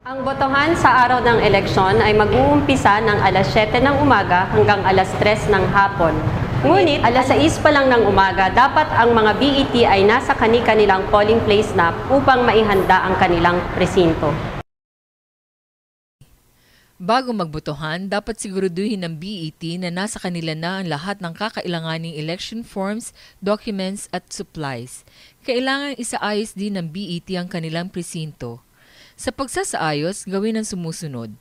Ang botohan sa araw ng eleksyon ay mag-uumpisa ng alas 7 ng umaga hanggang alas 3 ng hapon. Ngunit alas 6 pa lang ng umaga, dapat ang mga BET ay nasa kani-kanilang polling place na upang maihanda ang kanilang presinto. Bago magbotohan, dapat siguraduhin ng BET na nasa kanila na ang lahat ng kakailanganing election forms, documents at supplies. Kailangan isaayos din ng BET ang kanilang presinto. Sa pagsasaayos, gawin ang sumusunod.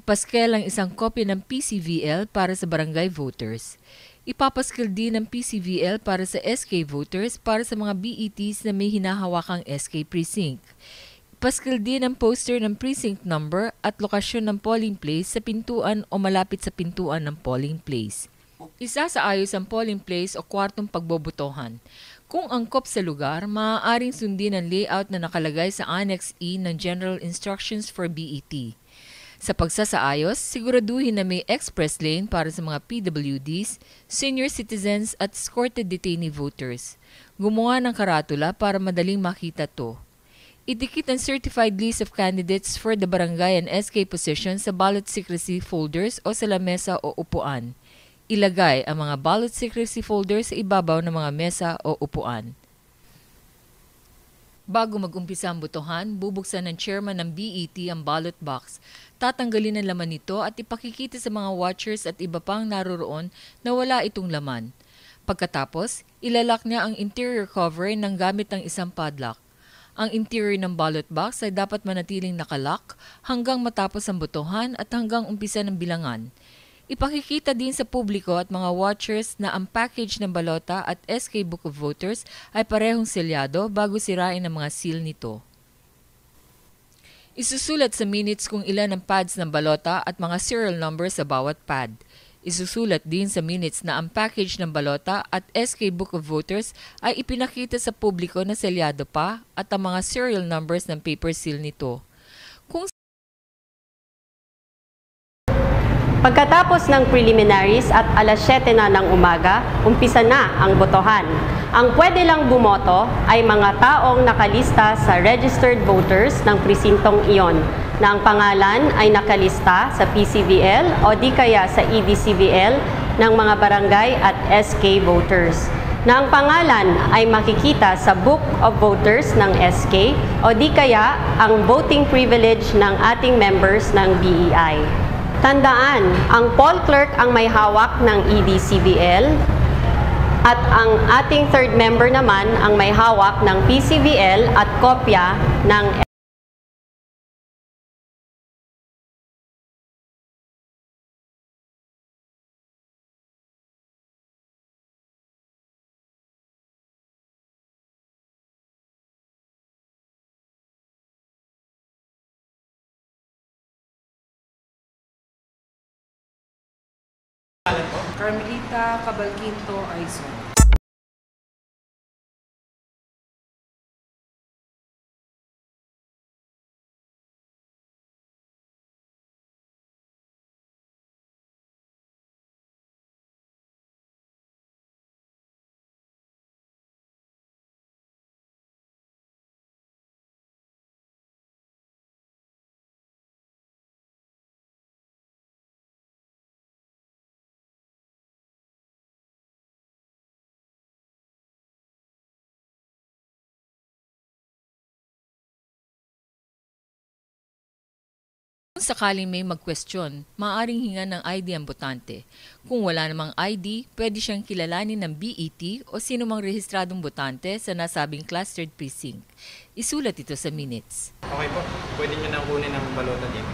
Ipaskil ang isang kopya ng PCVL para sa barangay voters. Ipapaskil din ng PCVL para sa SK voters para sa mga BETs na may hinahawakang SK precinct. Ipaskil din ang poster ng precinct number at lokasyon ng polling place sa pintuan o malapit sa pintuan ng polling place. Isasaayos ang polling place o kwartong pagbobotohan. Kung angkop sa lugar, maaaring sundin ang layout na nakalagay sa Annex E ng General Instructions for BET. Sa pagsasaayos, siguraduhin na may express lane para sa mga PWDs, senior citizens at escorted detainee voters. Gumawa ng karatula para madaling makita to. Idikit ang certified list of candidates for the barangay and SK positions sa ballot secrecy folders o sa lamesa o upuan. Ilagay ang mga ballot secrecy folders sa ibabaw ng mga mesa o upuan. Bago mag-umpisa ang botohan, bubuksan ng chairman ng BET ang ballot box. Tatanggalin ang laman nito at ipakikita sa mga watchers at iba pang naroroon na wala itong laman. Pagkatapos, ilalak niya ang interior cover ng gamit ng isang padlock. Ang interior ng ballot box ay dapat manatiling nakalock hanggang matapos ang botohan at hanggang umpisa ng bilangan. Ipakikita din sa publiko at mga watchers na ang package ng balota at SK Book of Voters ay parehong selyado bago sirain ang mga seal nito. Isusulat sa minutes kung ilan ang pads ng balota at mga serial numbers sa bawat pad. Isusulat din sa minutes na ang package ng balota at SK Book of Voters ay ipinakita sa publiko na selyado pa at ang mga serial numbers ng paper seal nito. Pagkatapos ng preliminaries at alas 7 na ng umaga, umpisa na ang botohan. Ang pwede lang bumoto ay mga taong nakalista sa registered voters ng presintong iyon, na ang pangalan ay nakalista sa PCVL o di kaya sa EDCVL ng mga barangay at SK voters, na ang pangalan ay makikita sa Book of Voters ng SK o di kaya ang voting privilege ng ating members ng BEI. Tandaan, ang poll clerk ang may hawak ng EDCVL at ang ating third member naman ang may hawak ng PCVL at kopya ng Carmelita Cabalquinto Aizon. Kung sakaling may mag-question, maaaring hingan ng ID ang botante. Kung wala namang ID, pwede siyang kilalanin ng BET o sino mang rehistradong botante sa nasabing clustered precinct. Isulat ito sa minutes. Okay po, pwede nyo nang kunin ang balota dito.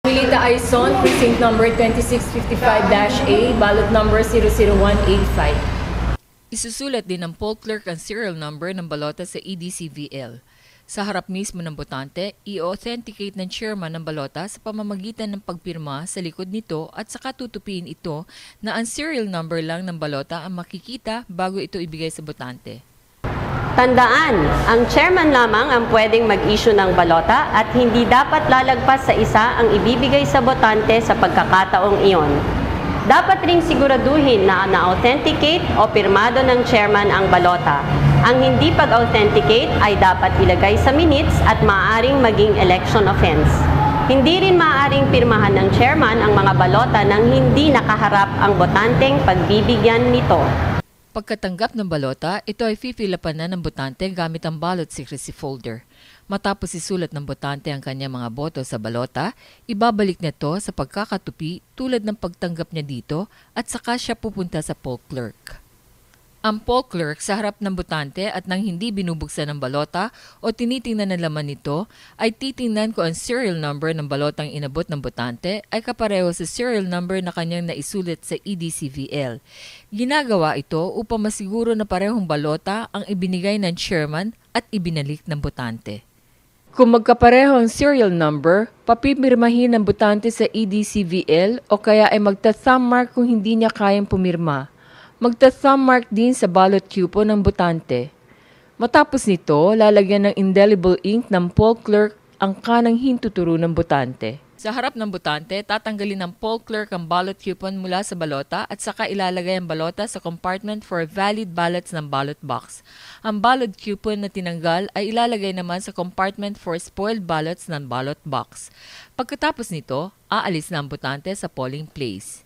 Carmelita Aizon, precinct number 2655-A, ballot number 00185. Isusulat din ng poll clerk ang serial number ng balota sa EDCVL. Sa harap mismo ng botante, i-authenticate ng chairman ng balota sa pamamagitan ng pagpirma sa likod nito at saka tutupiin ito na ang serial number lang ng balota ang makikita bago ito ibigay sa botante. Tandaan, ang chairman lamang ang pwedeng mag-issue ng balota at hindi dapat lalagpas sa isa ang ibibigay sa botante sa pagkakataong iyon. Dapat ring siguraduhin na na-authenticate o pirmado ng chairman ang balota. Ang hindi pag-authenticate ay dapat ilagay sa minutes at maaaring maging election offense. Hindi rin maaaring pirmahan ng chairman ang mga balota nang hindi nakaharap ang botanteng pagbibigyan nito. Pagkatanggap ng balota, ito ay fifilapan na ng botante gamit ang ballot secrecy folder. Matapos isulat ng botante ang kanyang mga boto sa balota, ibabalik niya ito sa pagkakatupi tulad ng pagtanggap niya dito at saka siya pupunta sa poll clerk. Ang poll clerk sa harap ng botante at nang hindi binubuksan ng balota o tinitingnan ng laman nito ay titingnan kung ang serial number ng balotang inabot ng botante ay kapareho sa serial number na kanyang naisulat sa EDCVL. Ginagawa ito upang masiguro na parehong balota ang ibinigay ng chairman at ibinalik ng botante. Kung magkapareho ang serial number, papipirmahin ng botante sa EDCVL o kaya ay magta-thumb mark kung hindi niya kayang pumirma. Magta-thumb mark din sa ballot coupon ng botante. Matapos nito, lalagyan ng indelible ink ng poll clerk ang kanang hintuturo ng botante. Sa harap ng botante, tatanggalin ng poll clerk ang ballot coupon mula sa balota at saka ilalagay ang balota sa compartment for valid ballots ng ballot box. Ang ballot coupon na tinanggal ay ilalagay naman sa compartment for spoiled ballots ng ballot box. Pagkatapos nito, aalis na ang botante sa polling place.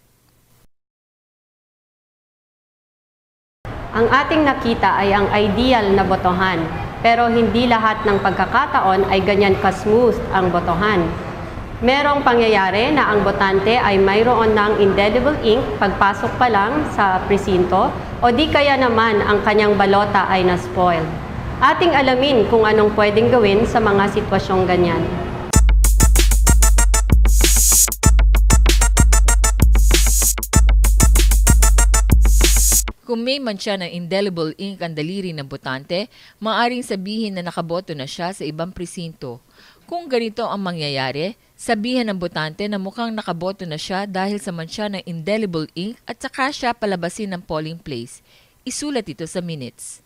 Ang ating nakita ay ang ideal na botohan, pero hindi lahat ng pagkakataon ay ganyan ka-smooth ang botohan. Merong pangyayari na ang botante ay mayroon ng indelible ink pagpasok pa lang sa presinto o di kaya naman ang kanyang balota ay na-spoil. Ating alamin kung anong pwedeng gawin sa mga sitwasyong ganyan. Kung may mantsa ng indelible ink ang daliri ng botante, maaaring sabihin na nakaboto na siya sa ibang presinto. Kung ganito ang mangyayari, sabihin ng botante na mukhang nakaboto na siya dahil sa mantsa ng indelible ink at saka siya palabasin ng polling place. Isulat ito sa minutes.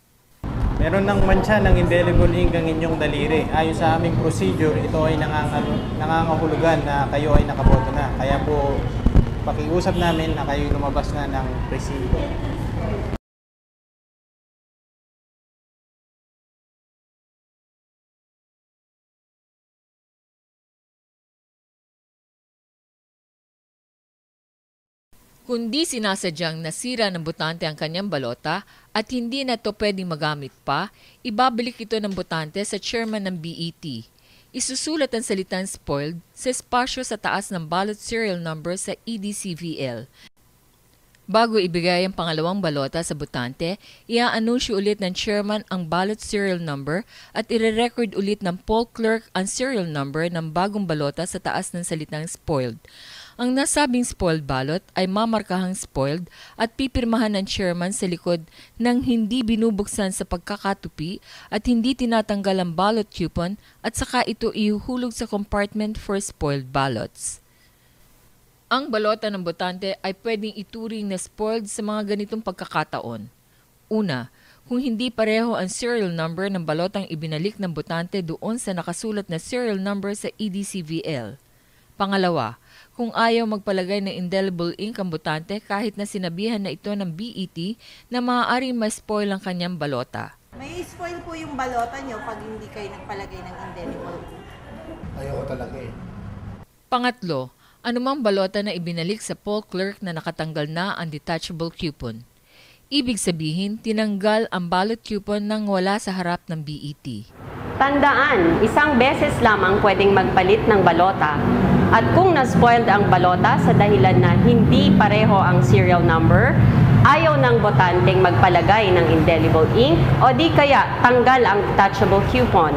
Meron ng mantsa ng indelible ink ang inyong daliri. Ayon sa aming procedure, ito ay nangangahulugan na kayo ay nakaboto na. Kaya po, pakiusap namin na kayo lumabas na ng presinto. Kundi sinasadyang nasira ng botante ang kanyang balota at hindi na ito pwedeng magamit pa, ibabalik ito ng botante sa chairman ng BET. Isusulat ang salitang spoiled sa espasyo sa taas ng ballot serial number sa EDCVL. Bago ibigay ang pangalawang balota sa botante, i-anunsyo ulit ng chairman ang ballot serial number at ire-record ulit ng poll clerk ang serial number ng bagong balota sa taas ng salitang spoiled. Ang nasabing spoiled ballot ay mamarkahang spoiled at pipirmahan ng chairman sa likod ng hindi binubuksan sa pagkakatupi at hindi tinatanggal ang ballot coupon at saka ito ihuhulog sa compartment for spoiled ballots. Ang balota ng botante ay pwedeng ituring na spoiled sa mga ganitong pagkakataon. Una, kung hindi pareho ang serial number ng balotang ibinalik ng botante doon sa nakasulat na serial number sa EDCVL. Pangalawa, kung ayaw magpalagay ng indelible ink ang botante kahit na sinabihan na ito ng BET na maaaring ma-spoil ang kanyang balota. May spoil po yung balota nyo pag hindi kayo nagpalagay ng indelible. Ayoko talaga eh. Pangatlo, anumang balota na ibinalik sa poll clerk na nakatanggal na ang detachable coupon. Ibig sabihin, tinanggal ang ballot coupon nang wala sa harap ng BET. Tandaan, isang beses lamang pwedeng magpalit ng balota. At kung na-spoiled ang balota sa dahilan na hindi pareho ang serial number, ayaw ng botanteng magpalagay ng indelible ink o di kaya tanggal ang detachable coupon.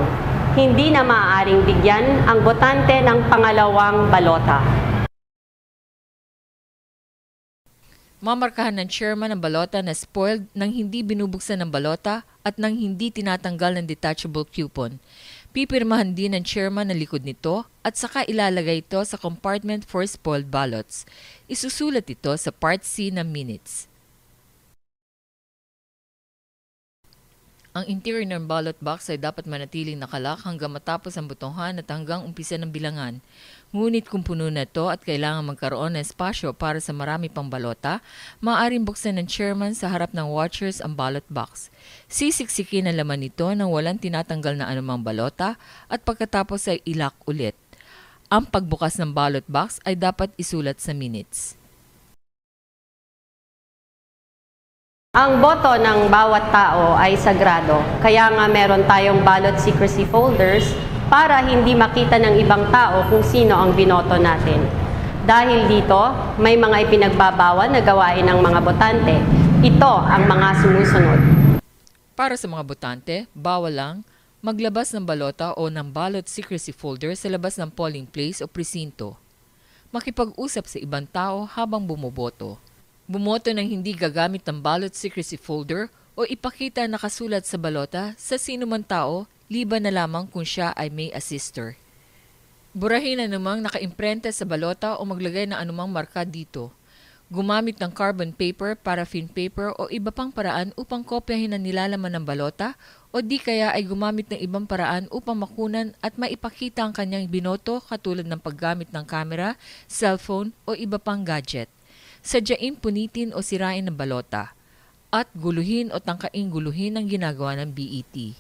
Hindi na maaaring bigyan ang botante ng pangalawang balota. Mamarkahan ng chairman ang balota na spoiled nang hindi binubuksan ng balota at nang hindi tinatanggal ng detachable coupon. Pipirmahan din ng chairman ang likod nito at saka ilalagay ito sa compartment for spoiled ballots. Isusulat ito sa Part C ng minutes. Ang interior ng ballot box ay dapat manatiling nakalak hanggang matapos ang botohan at hanggang umpisa ng bilangan. Ngunit kung puno na ito at kailangan magkaroon ng espasyo para sa marami pang balota, maaaring buksan ng chairman sa harap ng watchers ang ballot box. Sisiksikin ang laman nito nang walang tinatanggal na anumang balota at pagkatapos ay ilak ulit. Ang pagbukas ng ballot box ay dapat isulat sa minutes. Ang boto ng bawat tao ay sagrado, kaya nga meron tayong ballot secrecy folders para hindi makita ng ibang tao kung sino ang binoto natin. Dahil dito, may mga ipinagbabawal na gawain ng mga botante. Ito ang mga sumusunod. Para sa mga botante, bawal lang maglabas ng balota o ng ballot secrecy folder sa labas ng polling place o presinto. Makipag-usap sa ibang tao habang bumoboto. Bumoto ng hindi gagamit ng ballot secrecy folder o ipakita nakasulat sa balota sa sinumang tao, liban na lamang kung siya ay may assister. Burahin na namang nakaimprenta sa balota o maglagay ng anumang marka dito. Gumamit ng carbon paper, paraffin paper o iba pang paraan upang kopyahin ang nilalaman ng balota o di kaya ay gumamit ng ibang paraan upang makunan at maipakita ang kanyang binoto katulad ng paggamit ng camera, cellphone o iba pang gadget. Sadyain punitin o sirain ng balota at guluhin o tangkaing guluhin ang ginagawa ng BET.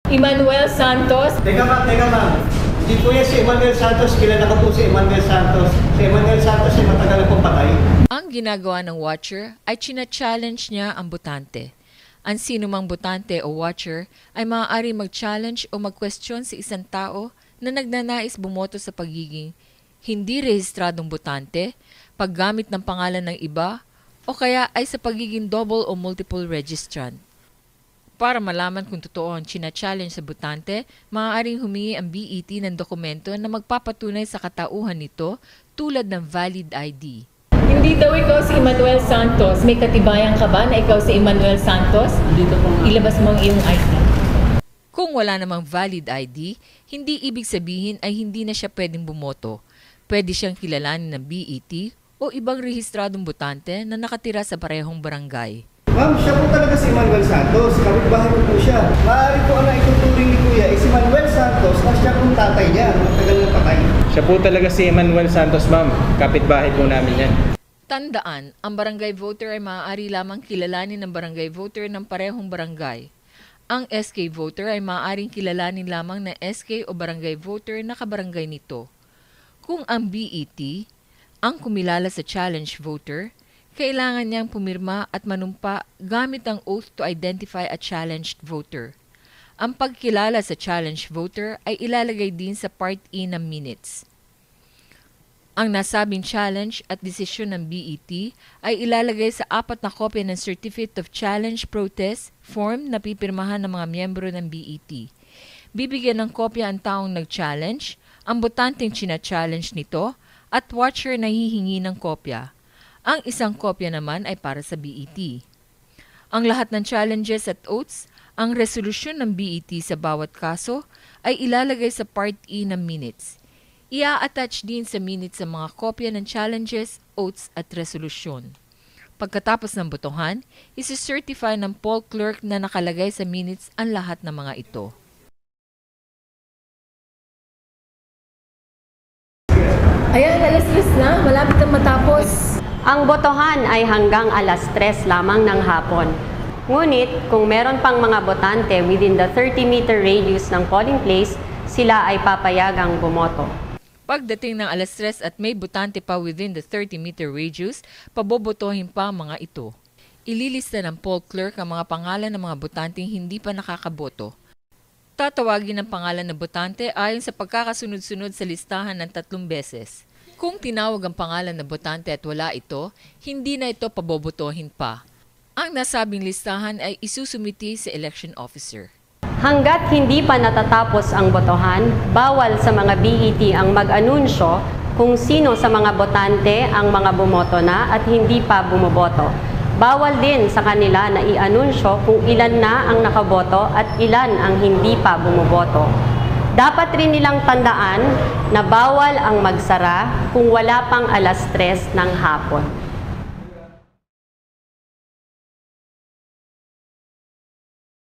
Emmanuel Santos. Teka ma'am. Hindi po yan si Emmanuel Santos. Kilala ko po si Emmanuel Santos. Si Emmanuel Santos ay matagal na pong patay. Ang ginagawa ng watcher ay china-challenge niya ang botante. Ang sinumang botante o watcher ay maaari mag-challenge o mag-question sa isang tao na nagnanais bumoto sa pagiging hindi rehistradong botante, paggamit ng pangalan ng iba, o kaya ay sa pagiging double o multiple registrant. Para malaman kung totoo ang china-challenge sa botante, maaaring humingi ang BET ng dokumento na magpapatunay sa katauhan nito tulad ng valid ID. Hindi daw ikaw si Emmanuel Santos. May katibayan ka ba na ikaw si Emmanuel Santos? Ilabas mo ang iyong ID. Kung wala namang valid ID, hindi ibig sabihin ay hindi na siya pwedeng bumoto. Pwede siyang kilalanin ng BET o ibang rehistradong botante na nakatira sa parehong barangay. Ma'am, siya po talaga si Emmanuel Santos. Kapitbahay ko po siya. Maaari po ang naituturing ni Kuya ay si Emmanuel Santos na siya pong tatay niya. Matagal na patay. Siya po talaga si Emmanuel Santos, ma'am. Kapitbahay po namin yan. Tandaan, ang barangay voter ay maaari lamang kilalanin ng barangay voter ng parehong barangay. Ang SK voter ay maaaring kilalanin lamang ng SK o barangay voter na kabarangay nito. Kung ang BET, ang kumilala sa challenge voter, kailangan niyang pumirma at manumpa gamit ang oath to identify a challenged voter. Ang pagkilala sa challenge voter ay ilalagay din sa Part E ng minutes. Ang nasabing challenge at desisyon ng BET ay ilalagay sa 4 na kopya ng Certificate of Challenge Protest form na pipirmahan ng mga miyembro ng BET. Bibigyan ng kopya ang taong nag-challenge, ang botanteng china-challenge nito, at watcher na hihingi ng kopya. Ang isang kopya naman ay para sa BET. Ang lahat ng challenges at oaths, ang resolusyon ng BET sa bawat kaso, ay ilalagay sa Part E ng minutes. Ia-attach din sa minutes ang mga kopya ng challenges, oaths at resolusyon. Pagkatapos ng botohan, isi-certify ng poll clerk na nakalagay sa minutes ang lahat ng mga ito. Ayan, alas-3 na. Malapit na matapos. Ang botohan ay hanggang alas 3 lamang ng hapon. Ngunit, kung meron pang mga botante within the 30-meter radius ng polling place, sila ay papayagang bumoto. Pagdating ng alas 3 at may botante pa within the 30-meter radius, pabobotohin pa ang mga ito. Ililista ng poll clerk ang mga pangalan ng mga botanteng hindi pa nakakaboto. Tatawagin ang pangalan ng botante ayon sa pagkakasunod-sunod sa listahan ng 3 beses. Kung tinawag ang pangalan ng botante at wala ito, hindi na ito pabobotohin pa. Ang nasabing listahan ay isusumiti sa election officer. Hanggat hindi pa natatapos ang botohan, bawal sa mga BET ang mag-anunsyo kung sino sa mga botante ang mga bumoto na at hindi pa bumoboto. Bawal din sa kanila na i-anunsyo kung ilan na ang nakaboto at ilan ang hindi pa bumoboto. Dapat rin nilang tandaan na bawal ang magsara kung wala pang alas 3 ng hapon.